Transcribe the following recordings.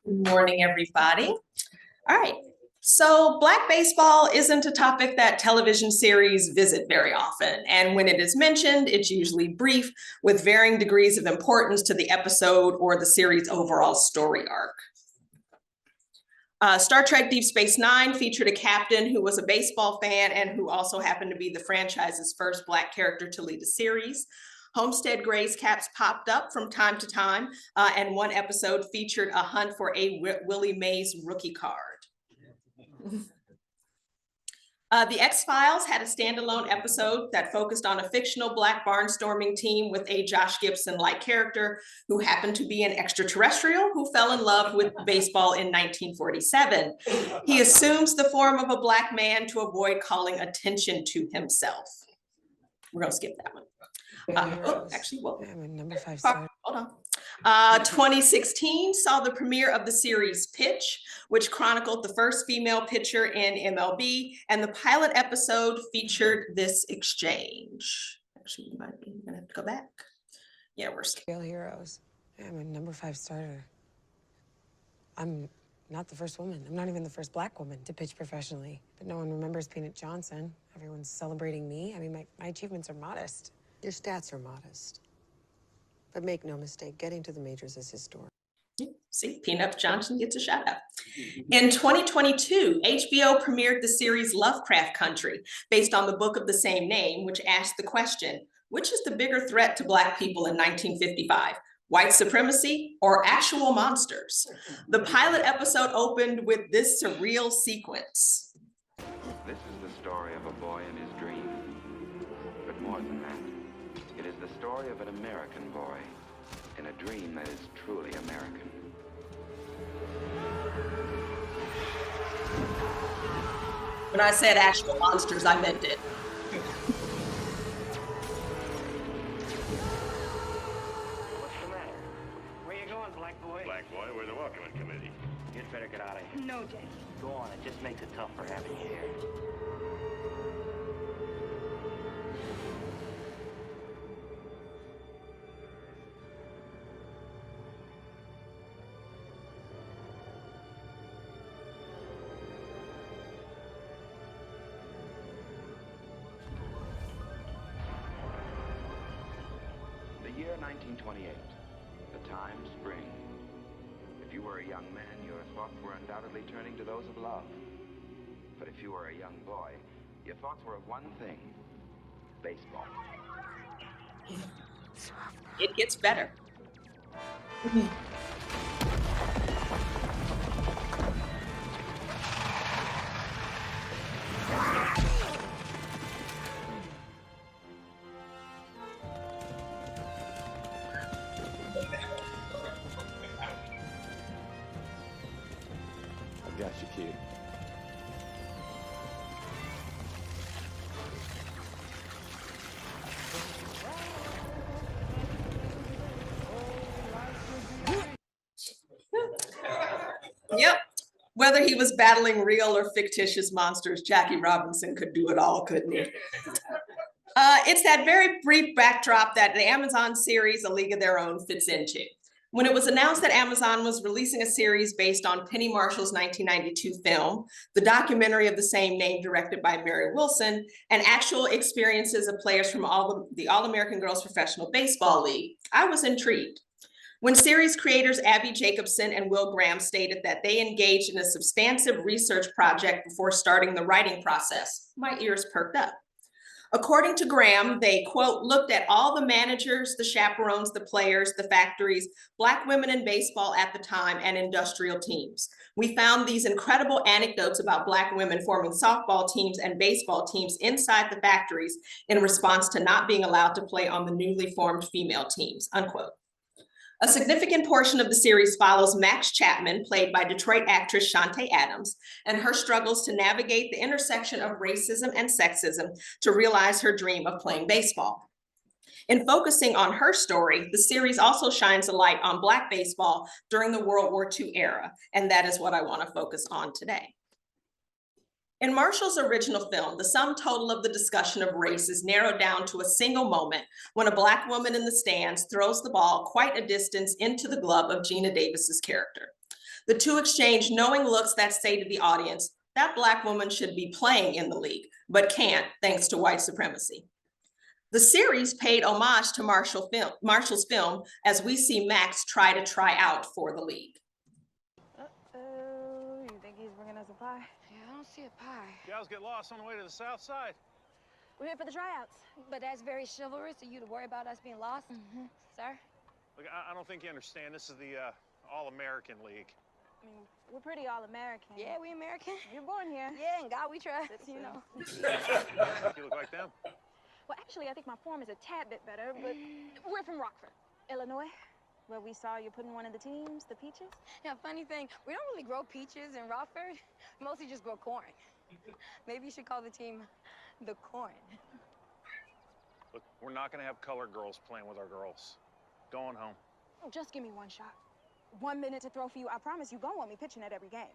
Good morning, everybody. All right, so Black baseball isn't a topic that television series visit very often, and when it is mentioned, it's usually brief with varying degrees of importance to the episode or the series' overall story arc. Star Trek Deep Space Nine featured a captain who was a baseball fan and who also happened to be the franchise's first Black character to lead a series. Homestead Grays caps popped up from time to time, and one episode featured a hunt for a Willie Mays rookie card. The X-Files had a standalone episode that focused on a fictional Black barnstorming team with a Josh Gibson-like character who happened to be an extraterrestrial who fell in love with baseball in 1947. He assumes the form of a Black man to avoid calling attention to himself. We're gonna skip that one. Number 5 star. Hold on. 2016 saw the premiere of the series Pitch, which chronicled the first female pitcher in MLB, and the pilot episode featured this exchange. Actually, you might be gonna have to go back. Yeah, we're Real heroes. I'm a number 5 starter. I'm not the first woman. I'm not even the first Black woman to pitch professionally. But no one remembers Peanut Johnson. Everyone's celebrating me. I mean, my achievements are modest. Your stats are modest. But make no mistake, getting to the majors is historic. See, Peanut Johnson gets a shout out. In 2022, HBO premiered the series Lovecraft Country, based on the book of the same name, which asked the question, which is the bigger threat to Black people in 1955? White supremacy or actual monsters? The pilot episode opened with this surreal sequence. This is the story of a boy and his dream. But more than that, it is the story of an American boy in a dream that is truly American. When I said actual monsters, I meant it. What's the matter? Where you going, Black boy? Black boy, we're the welcoming committee. You'd better get out of here. No, Jay. Go on, it just makes it tough for having you here. The year 1928, the time spring. If you were a young man, your thoughts were undoubtedly turning to those of love. But if you were a young boy, your thoughts were of one thing: baseball. It gets better. I got you, kid. Yep. Whether he was battling real or fictitious monsters, Jackie Robinson could do it all, couldn't he? It's that very brief backdrop that the Amazon series, A League of Their Own, fits into. When it was announced that Amazon was releasing a series based on Penny Marshall's 1992 film, the documentary of the same name directed by Mary Wilson, and actual experiences of players from the All-American Girls Professional Baseball League, I was intrigued. When series creators Abby Jacobson and Will Graham stated that they engaged in a substantive research project before starting the writing process, my ears perked up. According to Graham, they, quote, looked at all the managers, the chaperones, the players, the factories, Black women in baseball at the time, and industrial teams. We found these incredible anecdotes about Black women forming softball teams and baseball teams inside the factories in response to not being allowed to play on the newly formed female teams, unquote. A significant portion of the series follows Max Chapman, played by Detroit actress Shantae Adams, and her struggles to navigate the intersection of racism and sexism to realize her dream of playing baseball. In focusing on her story, the series also shines a light on Black baseball during the World War II era, and that is what I want to focus on today. In Marshall's original film, the sum total of the discussion of race is narrowed down to a single moment when a Black woman in the stands throws the ball quite a distance into the glove of Gina Davis's character. The two exchange knowing looks that say to the audience, that Black woman should be playing in the league, but can't thanks to white supremacy. The series paid homage to Marshall's film as we see Max try out for the league. Uh-oh, you think he's bringing us a pie? Yeah, I don't see a pie. Gals get lost on the way to the south side. We're here for the tryouts. But that's very chivalrous of you to worry about us being lost, sir. Look, I don't think you understand. This is the All-American League. I mean, we're pretty all-American. Yeah, we American. You're born here. Yeah, and God we trust, you know. You look like them. Well, actually, I think my form is a tad bit better, but we're from Rockford, Illinois, where we saw you putting one of the teams, the Peaches. Yeah, funny thing, we don't really grow peaches in Rockford. We mostly just grow corn. Maybe you should call the team the Corn. Look, we're not going to have colored girls playing with our girls. Going home. Oh, just give me one shot. 1 minute to throw for you. I promise you gonna want me pitching at every game.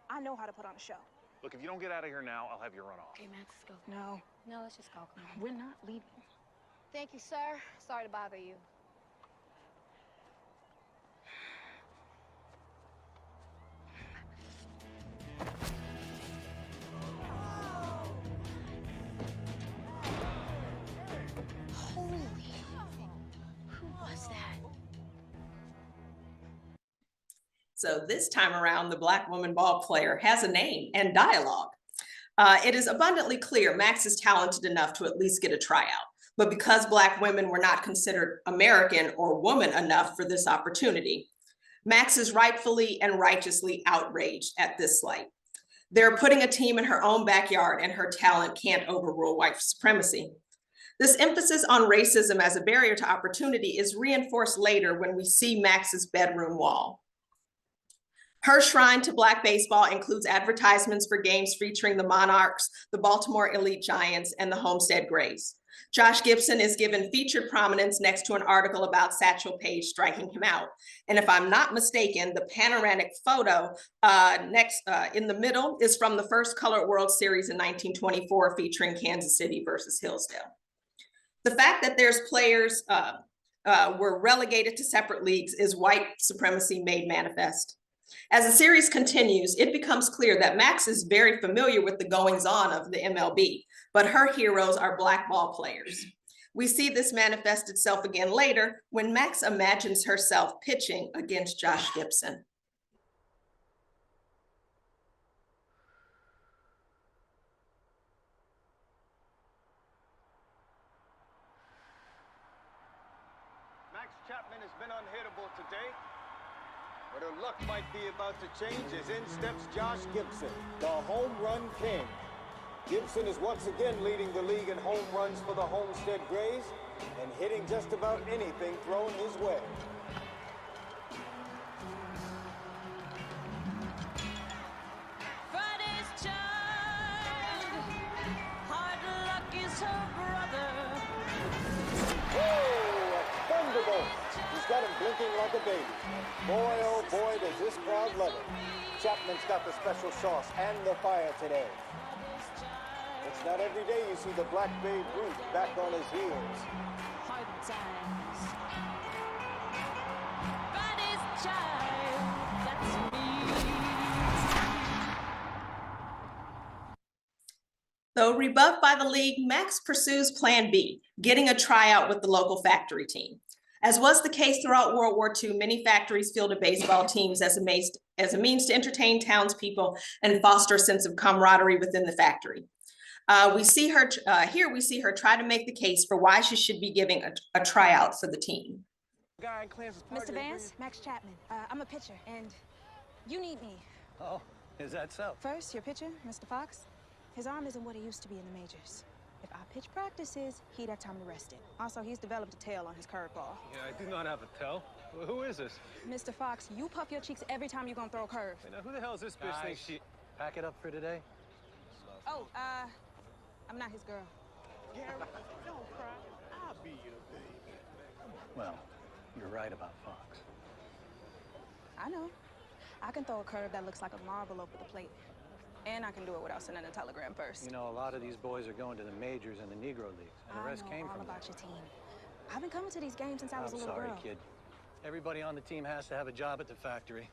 I know how to put on a show. Look, if you don't get out of here now, I'll have you run off. Okay, Max, let's go. No, No, let's just go. Come on. we're not leaving. Thank you, sir. Sorry to bother you. Holy, who was that? So this time around, the Black woman ball player has a name and dialogue. It is abundantly clear Max is talented enough to at least get a tryout, but because Black women were not considered American or woman enough for this opportunity, Max is rightfully and righteously outraged at this slight. They're putting a team in her own backyard and her talent can't overrule white supremacy. This emphasis on racism as a barrier to opportunity is reinforced later when we see Max's bedroom wall. Her shrine to Black baseball includes advertisements for games featuring the Monarchs, the Baltimore Elite Giants, and the Homestead Grays. Josh Gibson is given featured prominence next to an article about Satchel Paige striking him out. And if I'm not mistaken, the panoramic photo in the middle is from the first Colored World Series in 1924 featuring Kansas City versus Hillsdale. The fact that there's players were relegated to separate leagues is white supremacy made manifest. As the series continues, it becomes clear that Max is very familiar with the goings-on of the MLB, but her heroes are Black ball players. We see this manifest itself again later when Max imagines herself pitching against Josh Gibson. Max Chapman has been unhittable today, but her luck might be about to change as in steps Josh Gibson, the home run king. Gibson is once again leading the league in home runs for the Homestead Grays and hitting just about anything thrown his way. Friday's child, hard luck is her brother. Whoa, a thunderbolt! He's got him blinking like a baby. Boy, oh boy, does this crowd love it. Chapman's got the special sauce and the fire today. It's not every day you see the Black Babe Ruth back on his heels. Hard times. Friday's child, that's me. Though rebuffed by the league, Max pursues Plan B, getting a tryout with the local factory team. As was the case throughout World War II, many factories fielded baseball teams as a means to entertain townspeople and foster a sense of camaraderie within the factory. We see her try to make the case for why she should be giving a tryout for the team. Mr. Vance, Max Chapman. I'm a pitcher, and you need me. Oh, is that so? First, your pitcher, Mr. Fox. His arm isn't what it used to be in the majors. If our pitch practices, he'd have time to rest it. Also, he's developed a tail on his curveball. Yeah, I do not have a toe. Who is this? Mr. Fox, you puff your cheeks every time you're gonna throw a curve. Hey, now, who the hell is this bitch think she... Pack it up for today? Oh, I'm not his girl. Gary, don't cry. I'll be your baby. Well, you're right about Fox. I know. I can throw a curve that looks like a marble over the plate. And I can do it without sending a telegram first. You know, a lot of these boys are going to the majors and the Negro leagues, and the rest came from all about that. your team. I've been coming to these games since I was a little girl. I'm sorry, kid. Everybody on the team has to have a job at the factory.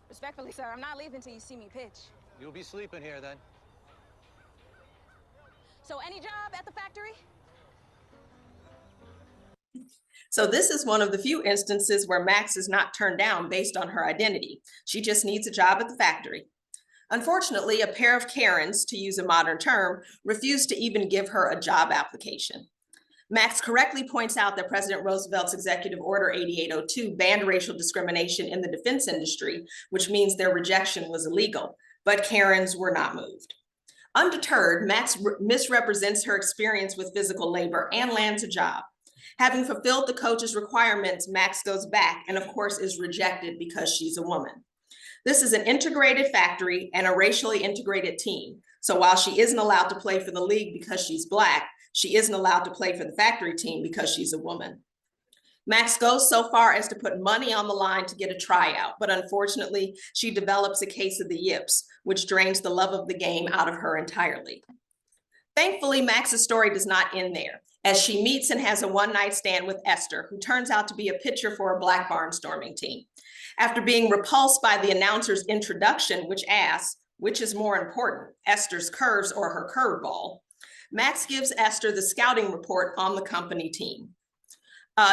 Respectfully, sir, I'm not leaving till you see me pitch. You'll be sleeping here then. So any job at the factory? So this is one of the few instances where Max is not turned down based on her identity. She just needs a job at the factory. Unfortunately, a pair of Karens, to use a modern term, refused to even give her a job application. Max correctly points out that President Roosevelt's Executive Order 8802 banned racial discrimination in the defense industry, which means their rejection was illegal, but Karens were not moved. Undeterred, Max misrepresents her experience with physical labor and lands a job. Having fulfilled the coach's requirements, Max goes back and of course is rejected because she's a woman. This is an integrated factory and a racially integrated team. So while she isn't allowed to play for the league because she's Black, she isn't allowed to play for the factory team because she's a woman. Max goes so far as to put money on the line to get a tryout, but unfortunately, she develops a case of the yips, which drains the love of the game out of her entirely. Thankfully, Max's story does not end there, as she meets and has a one-night stand with Esther, who turns out to be a pitcher for a Black barnstorming team. After being repulsed by the announcer's introduction, which asks, which is more important, Esther's curves or her curveball, Max gives Esther the scouting report on the company team.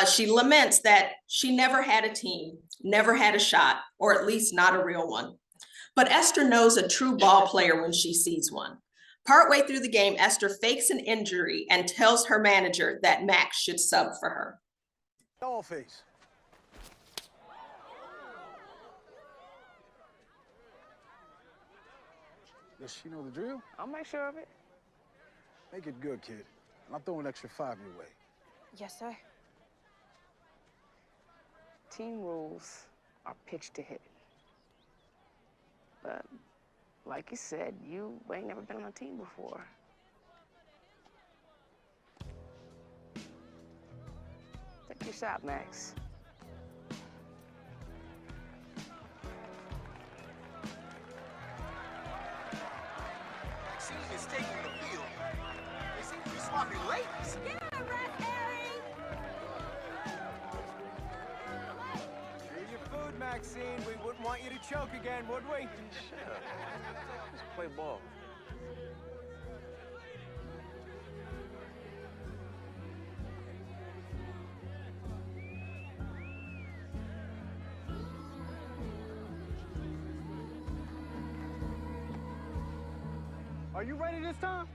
She laments that she never had a team, never had a shot, or at least not a real one. But Esther knows a true ball player when she sees one. Partway through the game, Esther fakes an injury and tells her manager that Max should sub for her. Doll face. Does she know the drill? I'll make sure of it. Make it good, kid. I'll throw an extra 5 your way. Yes, sir. Team rules are pitch to hit. But like you said, you ain't never been on a team before. Take your shot, Max. Maxine is taking the field. They seem to be swapping ladies. Yeah, Red Herring! Here's your food, Maxine. We wouldn't want you to choke again, would we? Shut up. Let's play ball. Are you ready this time?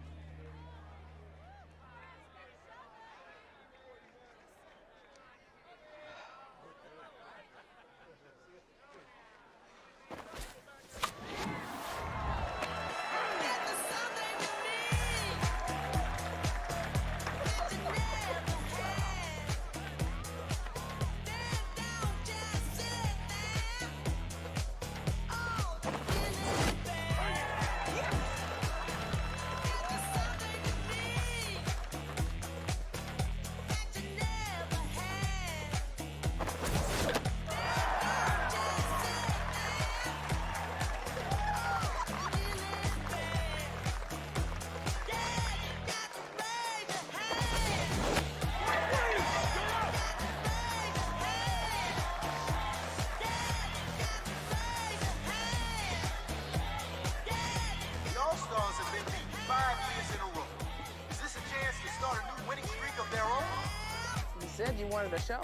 You said you wanted a show.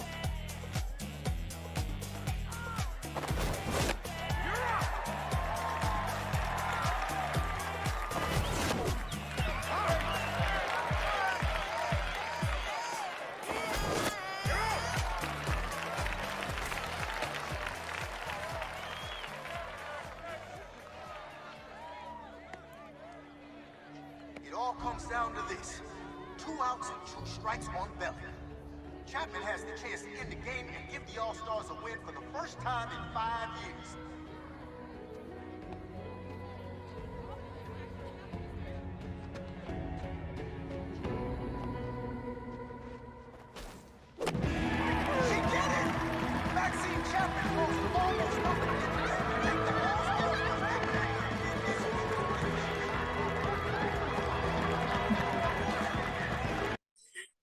It all comes down to this. 2 outs and 2 strikes on Belly. Chapman has the chance to end the game and give the All-Stars a win for the first time in 5 years. She did it! Maxine Chapman goes the longest number in the make the All-Stars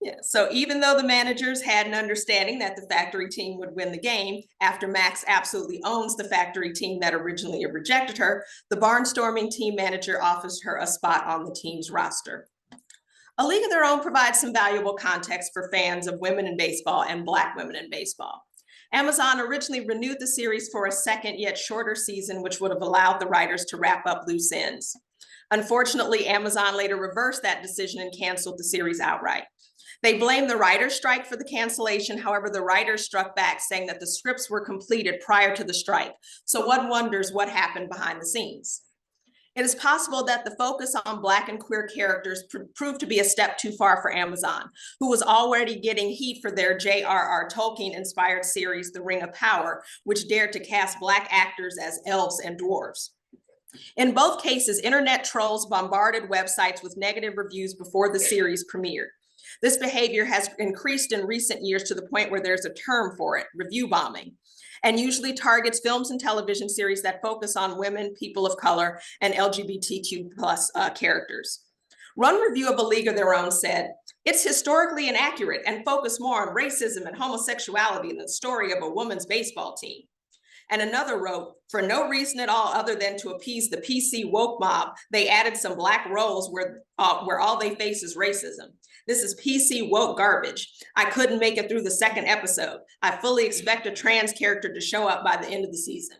Yes, So even though the managers had an understanding that the factory team would win the game, after Max absolutely owns the factory team that originally rejected her, the barnstorming team manager offers her a spot on the team's roster. A League of Their Own provides some valuable context for fans of women in baseball and Black women in baseball. Amazon originally renewed the series for a second yet shorter season, which would have allowed the writers to wrap up loose ends. Unfortunately, Amazon later reversed that decision and canceled the series outright. They blamed the writers' strike for the cancellation. However, the writers struck back, saying that the scripts were completed prior to the strike. So one wonders what happened behind the scenes. It is possible that the focus on Black and queer characters proved to be a step too far for Amazon, who was already getting heat for their J.R.R. Tolkien-inspired series, The Ring of Power, which dared to cast Black actors as elves and dwarves. In both cases, internet trolls bombarded websites with negative reviews before the series premiered. This behavior has increased in recent years to the point where there's a term for it, review bombing, and usually targets films and television series that focus on women, people of color, and LGBTQ+ characters. One review of A League of Their Own said, "It's historically inaccurate and focused more on racism and homosexuality than the story of a women's baseball team." And another wrote, "For no reason at all other than to appease the PC woke mob, they added some Black roles where all they face is racism. This is PC woke garbage. I couldn't make it through the second episode. I fully expect a trans character to show up by the end of the season."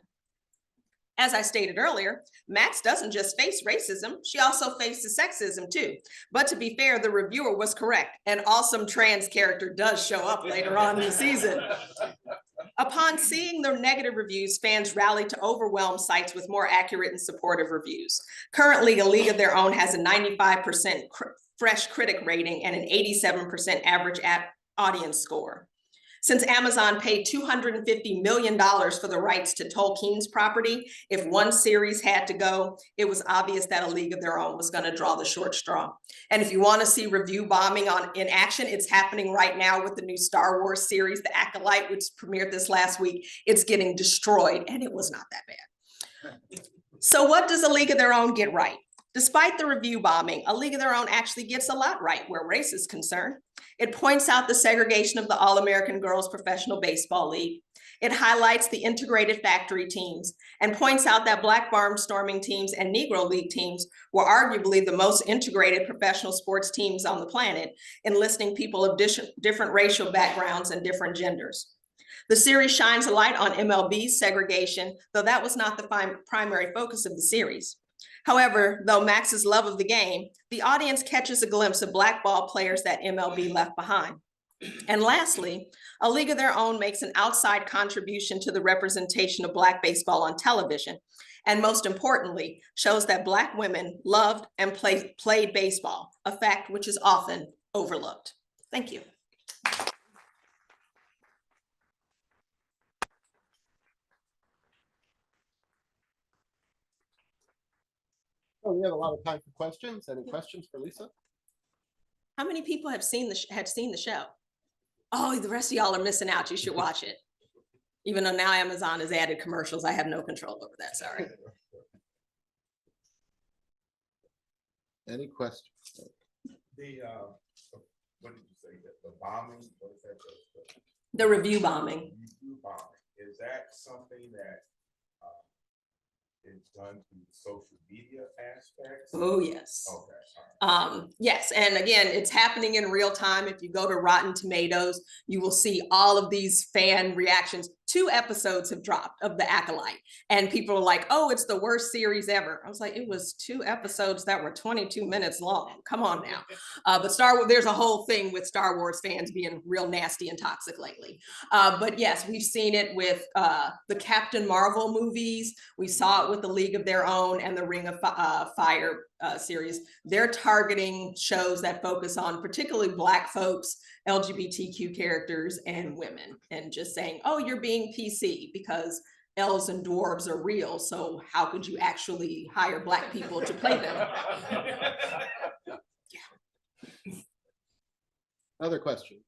As I stated earlier, Max doesn't just face racism, she also faces sexism too. But to be fair, the reviewer was correct. An awesome trans character does show up later on in the season. Upon seeing the negative reviews, fans rallied to overwhelm sites with more accurate and supportive reviews. Currently, A League of Their Own has a 95% fresh critic rating and an 87% average audience score. Since Amazon paid $250 million for the rights to Tolkien's property, if one series had to go, it was obvious that A League of Their Own was going to draw the short straw. And if you want to see review bombing in action, it's happening right now with the new Star Wars series, The Acolyte, which premiered this last week. It's getting destroyed, and it was not that bad. So what does A League of Their Own get right? Despite the review bombing, A League of Their Own actually gets a lot right where race is concerned. It points out the segregation of the All-American Girls Professional Baseball League. It highlights the integrated factory teams and points out that Black barnstorming teams and Negro League teams were arguably the most integrated professional sports teams on the planet, enlisting people of different racial backgrounds and different genders. The series shines a light on MLB's segregation, though that was not the primary focus of the series. However, though Max's love of the game, the audience catches a glimpse of Black ball players that MLB left behind. And lastly, A League of Their Own makes an outside contribution to the representation of Black baseball on television. And most importantly, shows that Black women loved and played baseball, a fact which is often overlooked. Thank you. Oh, we have a lot of time for questions. Any questions for Lisa? How many people have seen the show? Oh, the rest of y'all are missing out. You should watch it. Even though now Amazon has added commercials, I have no control over that. Sorry. Any questions? The what did you say? The bombing? What is that? The review bombing. Review bombing. Is that something that is done through the social media aspects? Oh, yes. Okay. Yes, and again, it's happening in real time. If you go to Rotten Tomatoes, you will see all of these fan reactions. 2 episodes have dropped of The Acolyte, and people are like, "Oh, it's the worst series ever." I was like, it was 2 episodes that were 22 minutes long. Come on now. But there's a whole thing with Star Wars fans being real nasty and toxic lately. But yes, we've seen it with the Captain Marvel movies. We saw it with The League of Their Own and the Ring of Fire series. They're targeting shows that focus on particularly Black folks, LGBTQ characters, and women, and just saying, "Oh, you're being PC because elves and dwarves are real, so how could you actually hire Black people to play them?" Yeah. Other question?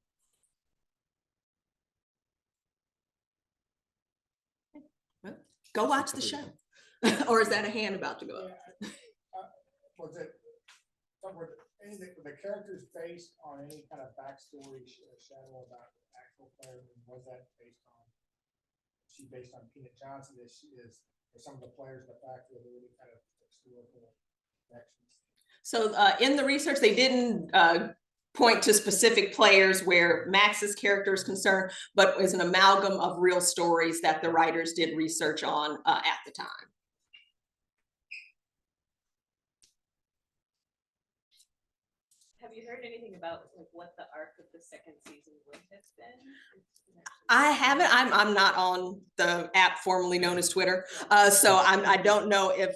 Go watch the show. Or is that a hand about to go up? Was it somewhere any of the characters based on any kind of backstory shadow about the actual player? Was that based on? She based on Peanut Johnson? Is she is for some of the players the fact that there any kind of historical connections? So in the research, they didn't point to specific players where Max's character is concerned, but is an amalgam of real stories that the writers did research on at the time. Have you heard anything about like what the arc of the second season would have been? I haven't. I'm not on the app formerly known as Twitter, so I don't know if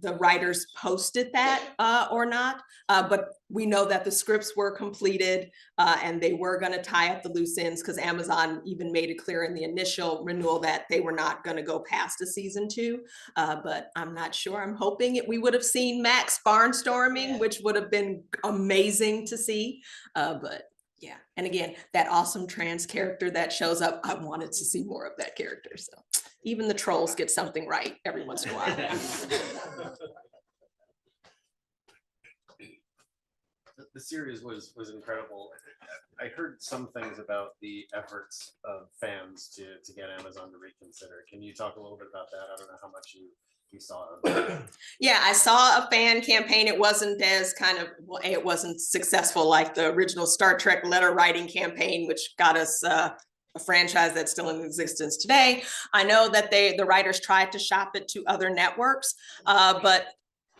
the writers posted that or not. But we know that the scripts were completed and they were going to tie up the loose ends because Amazon even made it clear in the initial renewal that they were not going to go past a season 2. But I'm not sure. I'm hoping we would have seen Max barnstorming, which would have been amazing to see. But yeah, and again, that awesome trans character that shows up, I wanted to see more of that character. So even the trolls get something right every once in a while. The series was incredible. I heard some things about the efforts of fans to get Amazon to reconsider. Can you talk a little bit about that? I don't know how much you saw it. Yeah, I saw a fan campaign. It wasn't as it wasn't successful like the original Star Trek letter writing campaign, which got us a franchise that's still in existence today. I know that the writers tried to shop it to other networks, but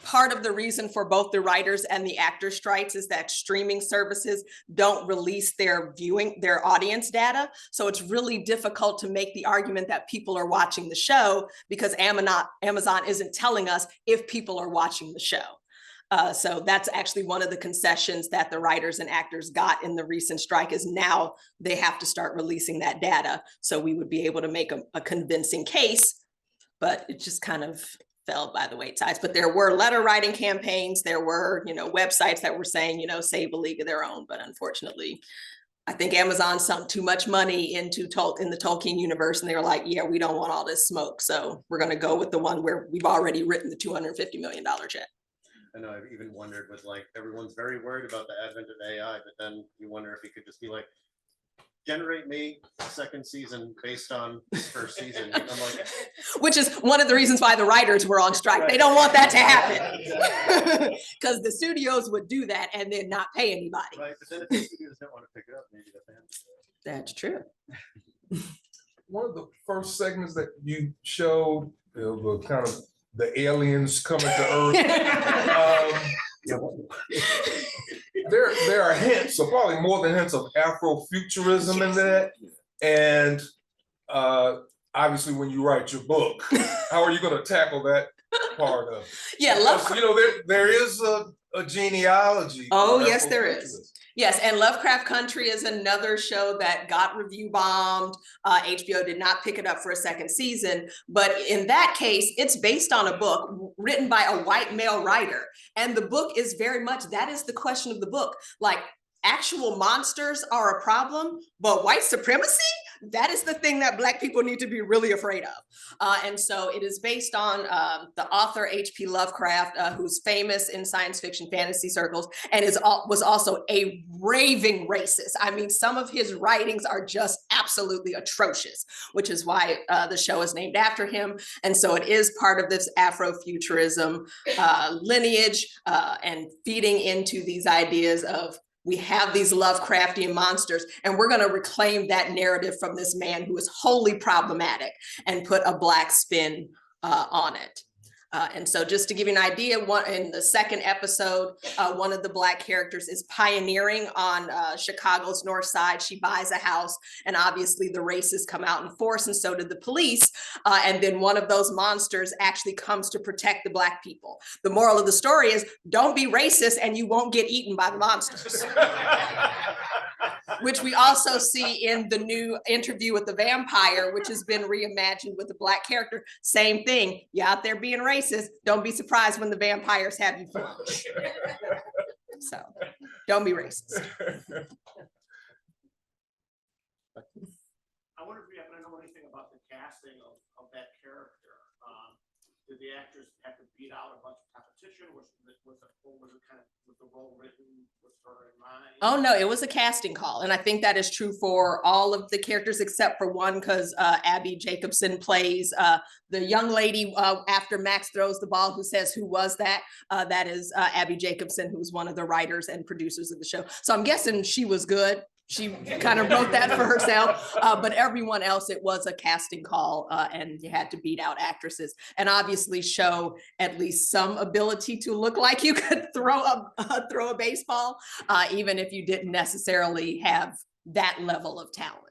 part of the reason for both the writers and the actor strikes is that streaming services don't release their audience data. So it's really difficult to make the argument that people are watching the show because Amazon isn't telling us if people are watching the show. So that's actually one of the concessions that the writers and actors got in the recent strike is now they have to start releasing that data. So we would be able to make a convincing case, but it just kind of fell by the wayside. But there were letter writing campaigns. There were, websites that were saying, save a league of their own. But unfortunately, I think Amazon sunk too much money in the Tolkien universe. And they were like, yeah, we don't want all this smoke. So we're going to go with the one where we've already written the $250 million check. I know I've even wondered with everyone's very worried about the advent of AI, but then you wonder if you could just be like, generate me second season based on this first season. I'm like, which is one of the reasons why the writers were on strike. Right. They don't want that to happen because the studios would do that and then not pay anybody. Right, but then if the studios don't want to pick it up, maybe the fans. That's true. One of the first segments that you showed, the kind of the aliens coming to Earth. There are hints, so probably more than hints of Afrofuturism in that. And obviously when you write your book, how are you going to tackle that part of it? Yeah, there is a genealogy. Oh, yes, there is. Yes, and Lovecraft Country is another show that got review bombed. HBO did not pick it up for a second season, but in that case, it's based on a book written by a white male writer. And the book is very much, that is the question of the book. Like, actual monsters are a problem, but white supremacy? That is the thing that Black people need to be really afraid of. And so it is based on the author H.P. Lovecraft, who's famous in science fiction fantasy circles and was also a raving racist. I mean, some of his writings are just absolutely atrocious, which is why the show is named after him. And so it is part of this Afrofuturism lineage and feeding into these ideas of we have these Lovecraftian monsters, and we're going to reclaim that narrative from this man who is wholly problematic and put a Black spin on it. And so just to give you an idea, in the second episode, one of the Black characters is pioneering on Chicago's North Side. She buys a house, and obviously the racists come out in force, and so did the police. And then one of those monsters actually comes to protect the Black people. The moral of the story is, don't be racist and you won't get eaten by the monsters. Which we also see in the new Interview with the Vampire, which has been reimagined with a Black character. Same thing. You're out there being racist. Don't be surprised when the vampires have you for lunch. So don't be racist. I wonder if you happen to know anything about the casting of that character. did the actors have to beat out a bunch of competition? Was it kind of, was the role written with her in mind? Oh, no, it was a casting call. And I think that is true for all of the characters except for one, because Abby Jacobson plays the young lady after Max throws the ball who says, "Who was that?" That is Abby Jacobson, who's one of the writers and producers of the show. So I'm guessing she was good. She kind of wrote that for herself, but everyone else, it was a casting call, and you had to beat out actresses and obviously show at least some ability to look like you could throw a baseball, even if you didn't necessarily have that level of talent.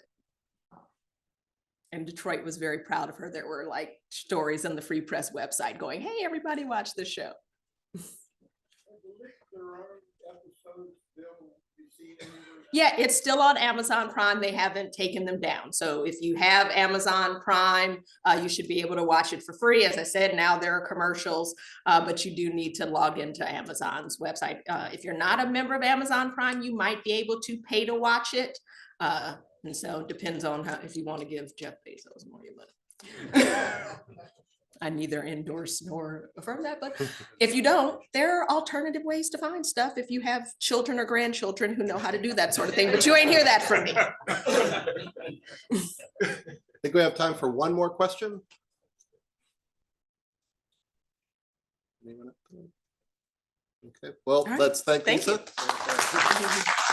And Detroit was very proud of her. There were like stories on the Free Press website going, "Hey, everybody, watch this show." Yeah, it's still on Amazon Prime. They haven't taken them down. So if you have Amazon Prime, you should be able to watch it for free. As I said, now there are commercials, but you do need to log into Amazon's website. If you're not a member of Amazon Prime, you might be able to pay to watch it. And so it depends on if you want to give Jeff Bezos more money. I neither endorse nor affirm that, but if you don't, there are alternative ways to find stuff if you have children or grandchildren who know how to do that sort of thing, but you ain't hear that from me. I think we have time for one more question. Anyone? Okay, well, All right. let's thank Thank Lisa. you.